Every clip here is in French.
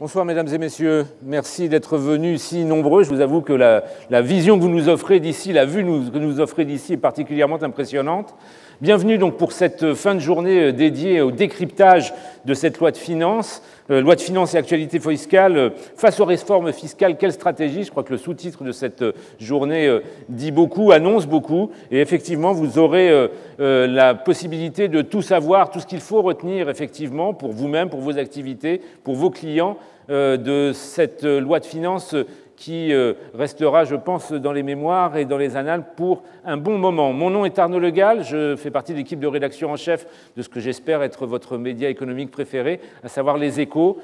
Bonsoir mesdames et messieurs, merci d'être venus si nombreux. Je vous avoue que la vision que vous nous offrez d'ici, la vue que nous offrez d'ici est particulièrement impressionnante. Bienvenue donc pour cette fin de journée dédiée au décryptage de cette loi de finances et actualité fiscale. Face aux réformes fiscales, quelle stratégie? Je crois que le sous-titre de cette journée dit beaucoup, annonce beaucoup. Et effectivement, vous aurez la possibilité de tout savoir, tout ce qu'il faut retenir effectivement pour vous-même, pour vos activités, pour vos clients, de cette loi de finances qui restera, je pense, dans les mémoires et dans les annales pour un bon moment. Mon nom est Arnaud Le Gall, je fais partie de l'équipe de rédaction en chef de ce que j'espère être votre média économique préféré, à savoir Les Échos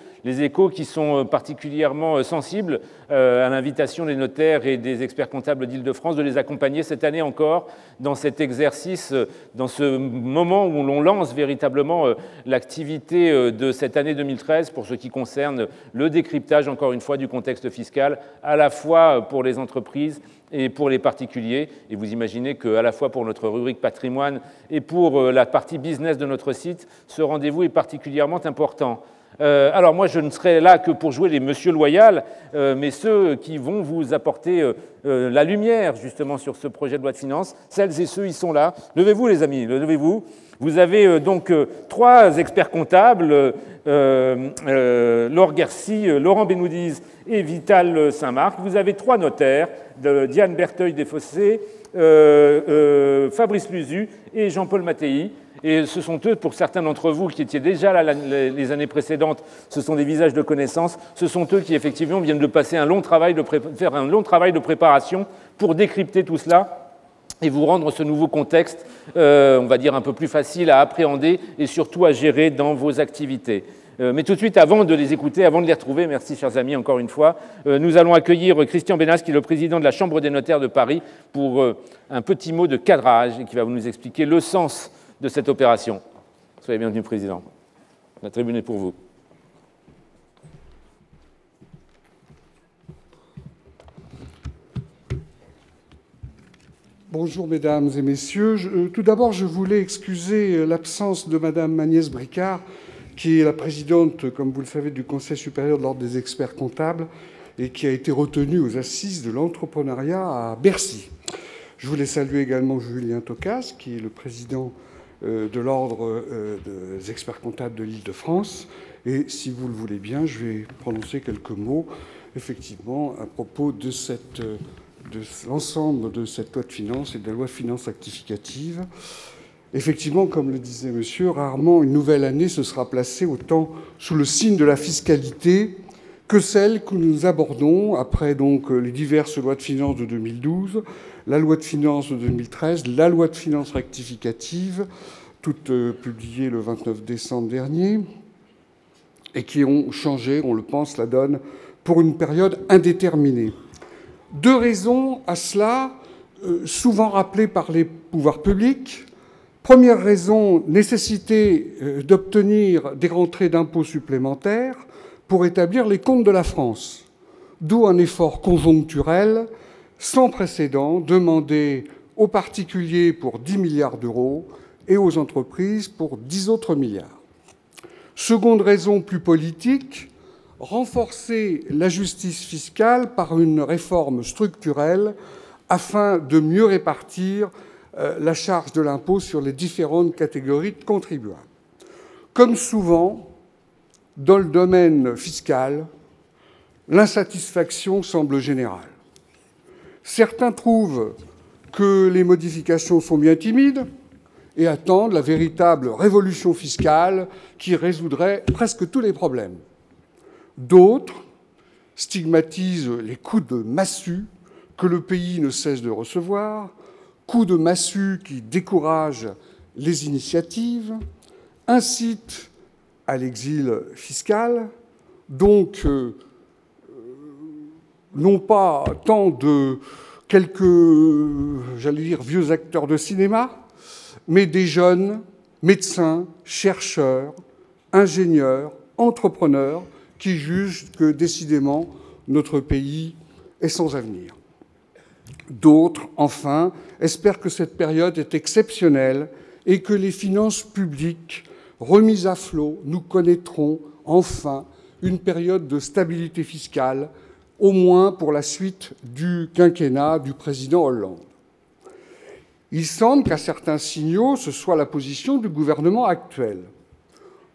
qui sont particulièrement sensibles à l'invitation des notaires et des experts comptables d'Île-de-France de les accompagner cette année encore dans cet exercice, dans ce moment où l'on lance véritablement l'activité de cette année 2013 pour ce qui concerne le décryptage, encore une fois, du contexte fiscal, à la fois pour les entreprises et pour les particuliers. Et vous imaginez qu'à la fois pour notre rubrique patrimoine et pour la partie business de notre site, ce rendez-vous est particulièrement important. Alors moi, je ne serai là que pour jouer les Monsieur Loyal, mais ceux qui vont vous apporter la lumière justement sur ce projet de loi de finances, celles et ceux, ils sont là. Levez-vous les amis, levez-vous. Vous avez donc trois experts comptables, Laure Garcy, Laurent Benoudiz et Vital Saint-Marc. Vous avez trois notaires, Diane Bertheuil-Desfossés, Fabrice Luzu et Jean-Paul Mattei. Et ce sont eux, pour certains d'entre vous qui étiez déjà là les années précédentes, ce sont des visages de connaissance, ce sont eux qui effectivement viennent de passer faire un long travail de préparation pour décrypter tout cela et vous rendre ce nouveau contexte, on va dire un peu plus facile à appréhender et surtout à gérer dans vos activités. Mais tout de suite, avant de les écouter, avant de les retrouver, merci chers amis encore une fois, nous allons accueillir Christian Bénas, qui est le président de la Chambre des notaires de Paris, pour un petit mot de cadrage et qui va nous expliquer le sens de cette opération. Soyez bienvenu, Président. La tribune est pour vous. Bonjour, mesdames et messieurs. Tout d'abord, je voulais excuser l'absence de madame Agnès Bricard, qui est la présidente, comme vous le savez, du Conseil supérieur de l'Ordre des experts comptables et qui a été retenue aux assises de l'entrepreneuriat à Bercy. Je voulais saluer également Julien Tocas, qui est le président de l'Ordre des experts comptables de l'Île-de-France. Et si vous le voulez bien, je vais prononcer quelques mots, effectivement, à propos de l'ensemble de cette loi de finances et de la loi de finances rectificative. Effectivement, comme le disait monsieur, rarement une nouvelle année se sera placée autant sous le signe de la fiscalité que celle que nous abordons après donc les diverses lois de finances de 2012, la loi de finances de 2013, la loi de finances rectificative, toutes publiées le 29 décembre dernier, et qui ont changé, on le pense, la donne pour une période indéterminée. Deux raisons à cela, souvent rappelées par les pouvoirs publics. Première raison, nécessité d'obtenir des rentrées d'impôts supplémentaires pour établir les comptes de la France, d'où un effort conjoncturel sans précédent demandé aux particuliers pour 10 milliards d'euros et aux entreprises pour 10 autres milliards. Seconde raison plus politique, renforcer la justice fiscale par une réforme structurelle afin de mieux répartir la charge de l'impôt sur les différentes catégories de contribuables. Comme souvent, dans le domaine fiscal, l'insatisfaction semble générale. Certains trouvent que les modifications sont bien timides et attendent la véritable révolution fiscale qui résoudrait presque tous les problèmes. D'autres stigmatisent les coups de massue que le pays ne cesse de recevoir, coups de massue qui découragent les initiatives, incitent à l'exil fiscal, donc non pas tant de quelques, j'allais dire, vieux acteurs de cinéma, mais des jeunes médecins, chercheurs, ingénieurs, entrepreneurs qui jugent que, décidément, notre pays est sans avenir. D'autres, enfin, espèrent que cette période est exceptionnelle et que les finances publiques remises à flot nous connaîtront enfin une période de stabilité fiscale, au moins pour la suite du quinquennat du président Hollande. Il semble qu'à certains signaux, ce soit la position du gouvernement actuel.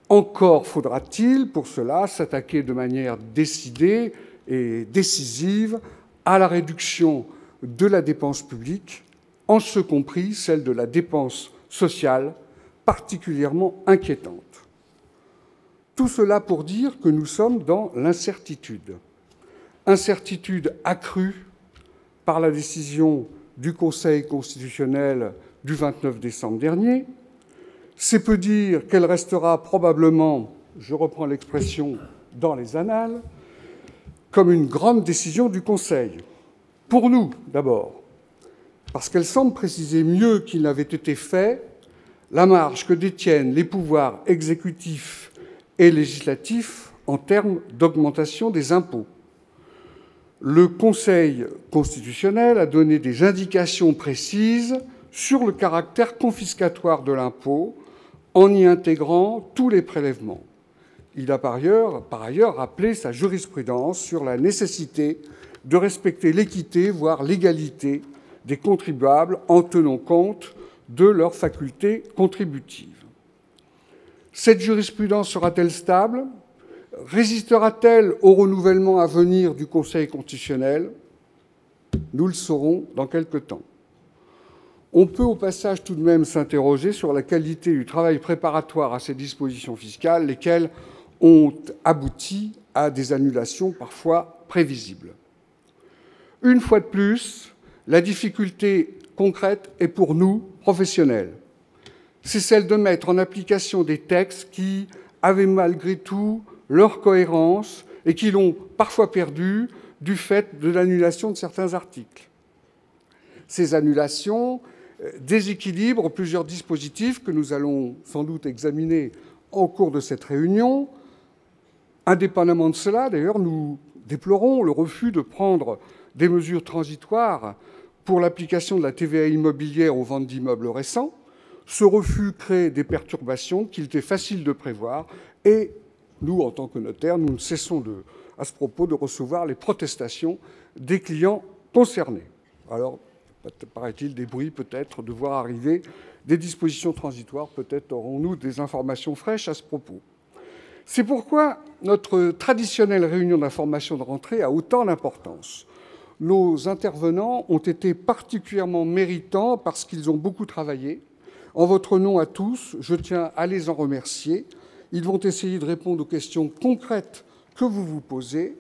Encore faudra-t-il, pour cela, s'attaquer de manière décidée et décisive à la réduction de la dépense publique, en ce compris celle de la dépense sociale, particulièrement inquiétante. Tout cela pour dire que nous sommes dans l'incertitude. Incertitude accrue par la décision du Conseil constitutionnel du 29 décembre dernier. C'est peu dire qu'elle restera probablement, je reprends l'expression, dans les annales, comme une grande décision du Conseil. Pour nous, d'abord, parce qu'elle semble préciser mieux qu'il n'avait été fait la marge que détiennent les pouvoirs exécutifs et législatifs en termes d'augmentation des impôts. Le Conseil constitutionnel a donné des indications précises sur le caractère confiscatoire de l'impôt en y intégrant tous les prélèvements. Il a par ailleurs rappelé sa jurisprudence sur la nécessité de respecter l'équité, voire l'égalité des contribuables en tenant compte de leurs facultés contributives. Cette jurisprudence sera-t-elle stable ? Résistera-t-elle au renouvellement à venir du Conseil constitutionnel ? Nous le saurons dans quelque temps. On peut au passage tout de même s'interroger sur la qualité du travail préparatoire à ces dispositions fiscales, lesquelles ont abouti à des annulations parfois prévisibles. Une fois de plus, la difficulté concrète est pour nous, professionnels. C'est celle de mettre en application des textes qui avaient malgré tout leur cohérence et qui l'ont parfois perdue du fait de l'annulation de certains articles. Ces annulations déséquilibrent plusieurs dispositifs que nous allons sans doute examiner au cours de cette réunion. Indépendamment de cela, d'ailleurs, nous déplorons le refus de prendre des mesures transitoires pour l'application de la TVA immobilière aux ventes d'immeubles récents. Ce refus crée des perturbations qu'il était facile de prévoir et nous, en tant que notaires, nous ne cessons à ce propos de recevoir les protestations des clients concernés. Alors, paraît-il, des bruits peut-être de voir arriver des dispositions transitoires. Peut-être aurons-nous des informations fraîches à ce propos. C'est pourquoi notre traditionnelle réunion d'information de rentrée a autant d'importance. Nos intervenants ont été particulièrement méritants parce qu'ils ont beaucoup travaillé. En votre nom à tous, je tiens à les en remercier. Ils vont essayer de répondre aux questions concrètes que vous vous posez.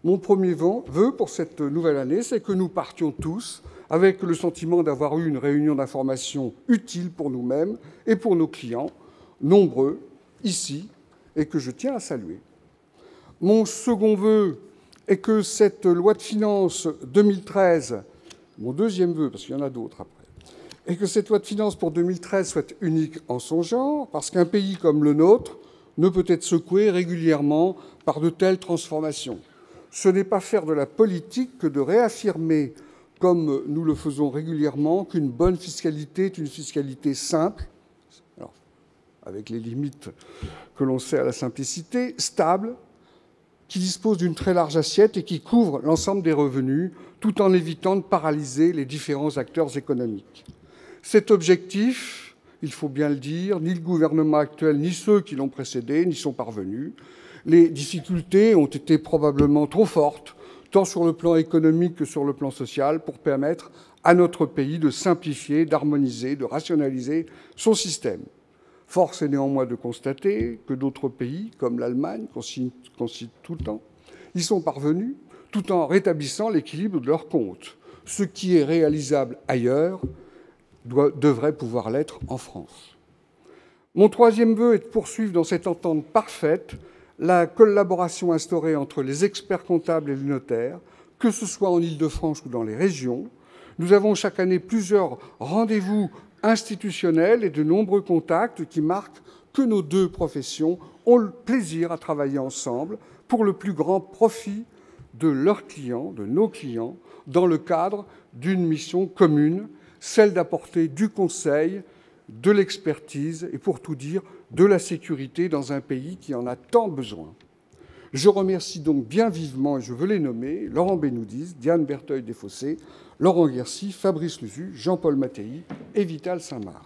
Mon premier vœu pour cette nouvelle année, c'est que nous partions tous avec le sentiment d'avoir eu une réunion d'information utile pour nous-mêmes et pour nos clients, nombreux ici, et que je tiens à saluer. Mon second vœu est que cette loi de finances 2013, mon deuxième vœu, parce qu'il y en a d'autres après, et que cette loi de finances pour 2013 soit unique en son genre, parce qu'un pays comme le nôtre ne peut être secoué régulièrement par de telles transformations. Ce n'est pas faire de la politique que de réaffirmer, comme nous le faisons régulièrement, qu'une bonne fiscalité est une fiscalité simple, alors, avec les limites que l'on sait à la simplicité, stable, qui dispose d'une très large assiette et qui couvre l'ensemble des revenus, tout en évitant de paralyser les différents acteurs économiques. Cet objectif, il faut bien le dire, ni le gouvernement actuel, ni ceux qui l'ont précédé n'y sont parvenus. Les difficultés ont été probablement trop fortes, tant sur le plan économique que sur le plan social, pour permettre à notre pays de simplifier, d'harmoniser, de rationaliser son système. Force est néanmoins de constater que d'autres pays, comme l'Allemagne, qu'on cite tout le temps, y sont parvenus tout en rétablissant l'équilibre de leurs comptes. Ce qui est réalisable ailleurs devrait pouvoir l'être en France. Mon troisième vœu est de poursuivre dans cette entente parfaite la collaboration instaurée entre les experts comptables et les notaires, que ce soit en Île-de-France ou dans les régions. Nous avons chaque année plusieurs rendez-vous institutionnels et de nombreux contacts qui marquent que nos deux professions ont le plaisir à travailler ensemble pour le plus grand profit de leurs clients, de nos clients, dans le cadre d'une mission commune, celle d'apporter du conseil, de l'expertise et, pour tout dire, de la sécurité dans un pays qui en a tant besoin. Je remercie donc bien vivement, et je veux les nommer, Laurent Benoudis, Diane Bertheuil-Desfossés, Laurent Guercy, Fabrice Luzu, Jean-Paul Mattei et Vital Saint-Marc.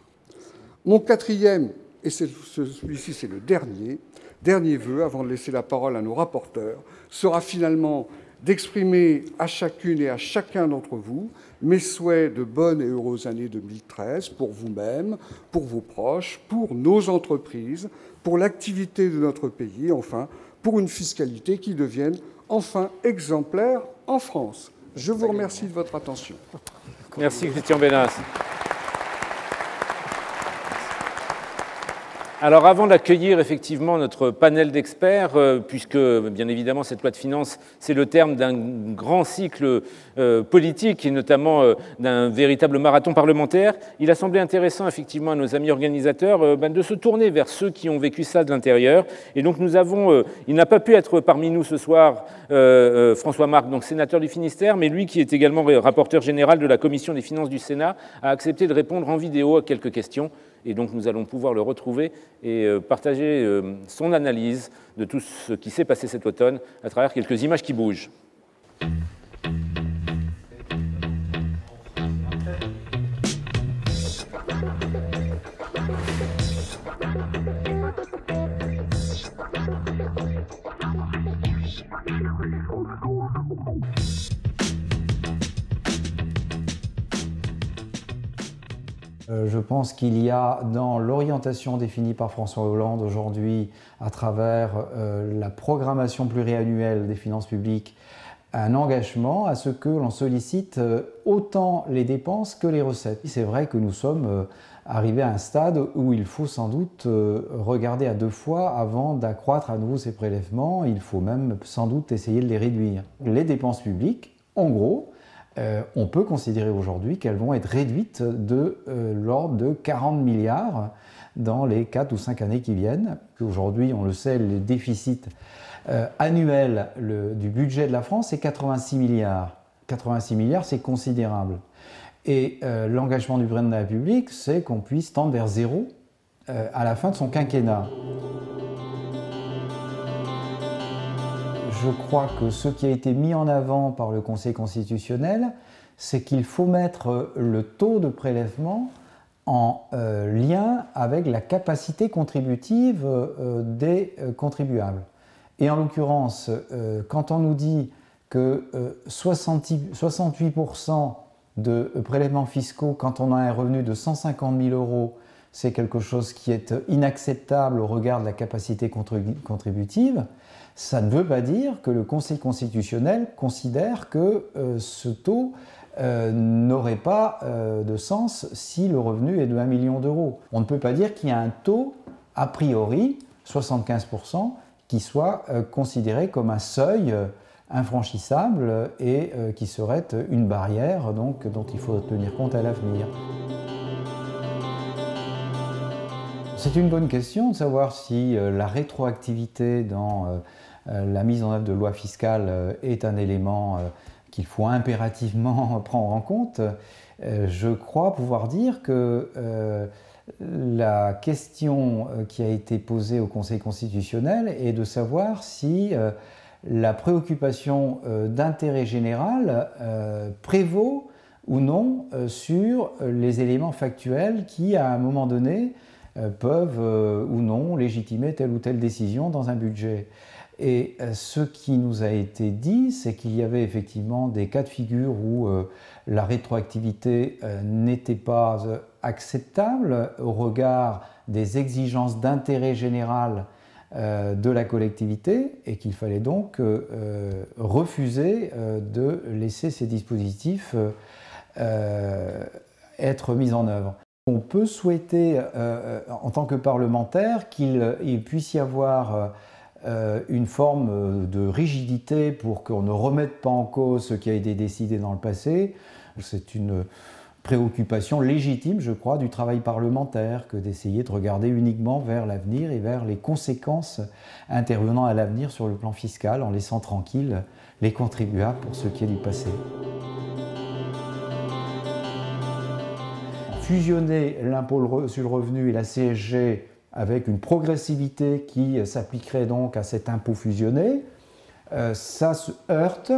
Mon quatrième, et celui-ci c'est le dernier vœu, avant de laisser la parole à nos rapporteurs, sera finalement d'exprimer à chacune et à chacun d'entre vous mes souhaits de bonnes et heureuses années 2013 pour vous-même, pour vos proches, pour nos entreprises, pour l'activité de notre pays, enfin, pour une fiscalité qui devienne enfin exemplaire en France. Je vous remercie de votre attention. Merci Christian Bénas. Alors avant d'accueillir effectivement notre panel d'experts, puisque bien évidemment cette loi de finances, c'est le terme d'un grand cycle politique et notamment d'un véritable marathon parlementaire, il a semblé intéressant effectivement à nos amis organisateurs de se tourner vers ceux qui ont vécu ça de l'intérieur. Et donc nous avons, il n'a pas pu être parmi nous ce soir, François Marc, donc sénateur du Finistère, mais lui qui est également rapporteur général de la Commission des finances du Sénat, a accepté de répondre en vidéo à quelques questions. Et donc nous allons pouvoir le retrouver et partager son analyse de tout ce qui s'est passé cet automne à travers quelques images qui bougent. Je pense qu'il y a dans l'orientation définie par François Hollande aujourd'hui à travers la programmation pluriannuelle des finances publiques un engagement à ce que l'on sollicite autant les dépenses que les recettes. C'est vrai que nous sommes arrivés à un stade où il faut sans doute regarder à deux fois avant d'accroître à nouveau ces prélèvements. Il faut même sans doute essayer de les réduire. Les dépenses publiques, en gros, on peut considérer aujourd'hui qu'elles vont être réduites de l'ordre de 40 milliards dans les 4 ou 5 années qui viennent. Aujourd'hui, on le sait, le déficit annuel du budget de la France est 86 milliards. 86 milliards, c'est considérable. Et l'engagement du président de la République, c'est qu'on puisse tendre vers zéro à la fin de son quinquennat. Je crois que ce qui a été mis en avant par le Conseil constitutionnel, c'est qu'il faut mettre le taux de prélèvement en lien avec la capacité contributive des contribuables. Et en l'occurrence, quand on nous dit que 68% de prélèvements fiscaux, quand on a un revenu de 150 000 €, c'est quelque chose qui est inacceptable au regard de la capacité contributive, ça ne veut pas dire que le Conseil constitutionnel considère que ce taux n'aurait pas de sens si le revenu est de 1 million d'euros. On ne peut pas dire qu'il y a un taux, a priori, 75%, qui soit considéré comme un seuil infranchissable et qui serait une barrière donc, dont il faut tenir compte à l'avenir. C'est une bonne question de savoir si la rétroactivité dans la mise en œuvre de lois fiscales est un élément qu'il faut impérativement prendre en compte. Je crois pouvoir dire que la question qui a été posée au Conseil constitutionnel est de savoir si la préoccupation d'intérêt général prévaut ou non sur les éléments factuels qui, à un moment donné, peuvent ou non légitimer telle ou telle décision dans un budget. Et ce qui nous a été dit, c'est qu'il y avait effectivement des cas de figure où la rétroactivité n'était pas acceptable au regard des exigences d'intérêt général de la collectivité et qu'il fallait donc refuser de laisser ces dispositifs être mis en œuvre. On peut souhaiter, en tant que parlementaire, qu'il puisse y avoir une forme de rigidité pour qu'on ne remette pas en cause ce qui a été décidé dans le passé. C'est une préoccupation légitime, je crois, du travail parlementaire que d'essayer de regarder uniquement vers l'avenir et vers les conséquences intervenant à l'avenir sur le plan fiscal en laissant tranquilles les contribuables pour ce qui est du passé. Fusionner l'impôt sur le revenu et la CSG avec une progressivité qui s'appliquerait donc à cet impôt fusionné, ça se heurte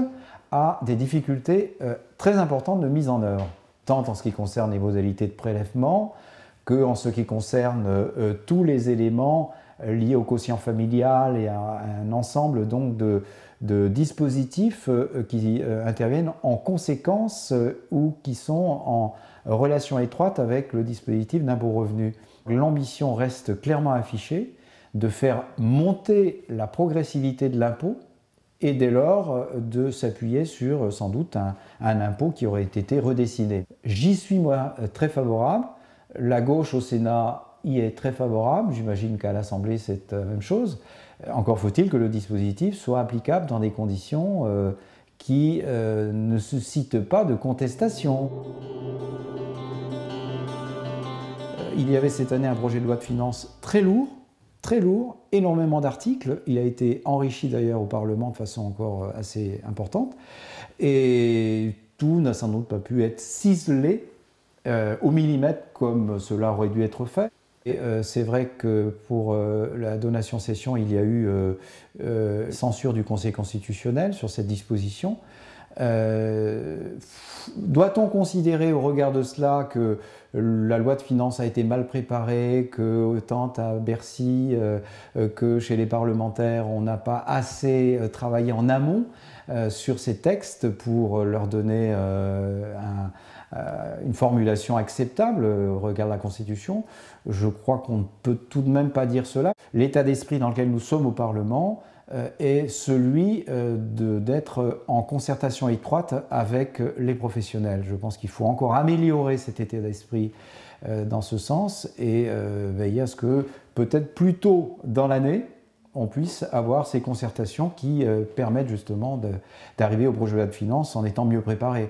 à des difficultés très importantes de mise en œuvre, tant en ce qui concerne les modalités de prélèvement que en ce qui concerne tous les éléments liés au quotient familial et à un ensemble donc de dispositifs qui interviennent en conséquence ou qui sont en relation étroite avec le dispositif d'impôt revenu. L'ambition reste clairement affichée de faire monter la progressivité de l'impôt et dès lors de s'appuyer sur sans doute un impôt qui aurait été redessiné. J'y suis moi très favorable, la gauche au Sénat y est très favorable, j'imagine qu'à l'Assemblée c'est la même chose. Encore faut-il que le dispositif soit applicable dans des conditions qui ne suscitent pas de contestation. Il y avait cette année un projet de loi de finances très lourd, énormément d'articles. Il a été enrichi d'ailleurs au Parlement de façon encore assez importante. Et tout n'a sans doute pas pu être ciselé au millimètre comme cela aurait dû être fait. C'est vrai que pour la donation-cession, il y a eu censure du Conseil constitutionnel sur cette disposition. Doit-on considérer au regard de cela que la loi de finances a été mal préparée, que tant à Bercy que chez les parlementaires, on n'a pas assez travaillé en amont sur ces textes pour leur donner une formulation acceptable au regard de la Constitution? Je crois qu'on ne peut tout de même pas dire cela. L'état d'esprit dans lequel nous sommes au Parlement est celui d'être en concertation étroite avec les professionnels. Je pense qu'il faut encore améliorer cet état d'esprit dans ce sens et veiller à ce que peut-être plus tôt dans l'année, on puisse avoir ces concertations qui permettent justement d'arriver au projet de loi de finances en étant mieux préparé.